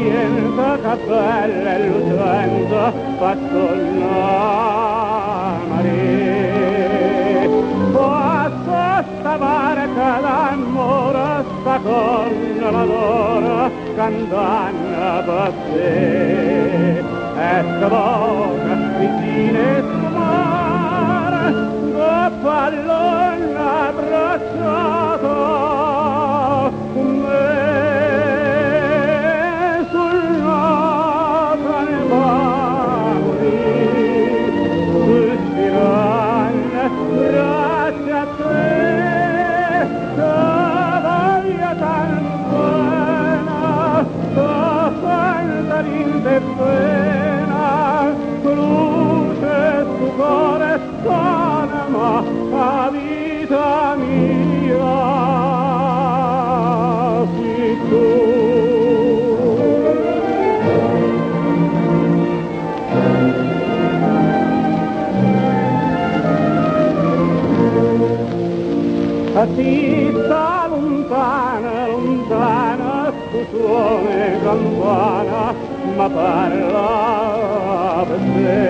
sapienza che bella e lucente fa sonnare. Posso sta barca d'amore, sta con l'adoro, cantando per te. E sta boca vicina e mare, dopo all'onna abbracciato, con me sul naso ne va a morire, sospirando grazie a te, che voglio tanto bene, che senza rinde pena, luce su cuore s'anima, la vita mia, sei tu. Si sta lontana, lontana, tu suoni campana, ma parla per te.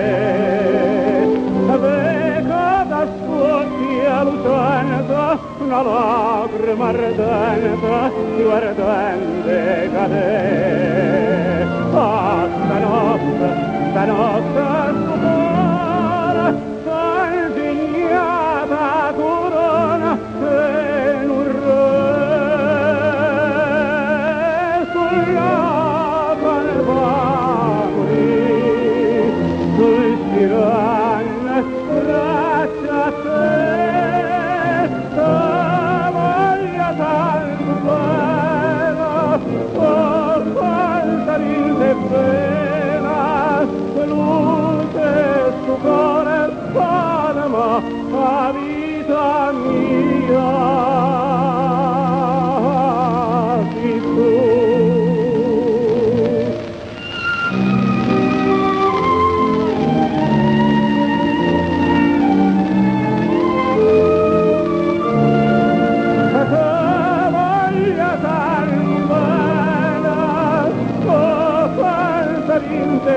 Veco d'ascolti lucente, una lacrima ardente, guardante cadere. Ah, stanotte stupore, s'ingegnata corona, e un re sulla palmari, sospirando grazie a te, che voglio tanto bene, per quanta rinde pena, luce su cuore s'anima, la vita mia, sei tu. Te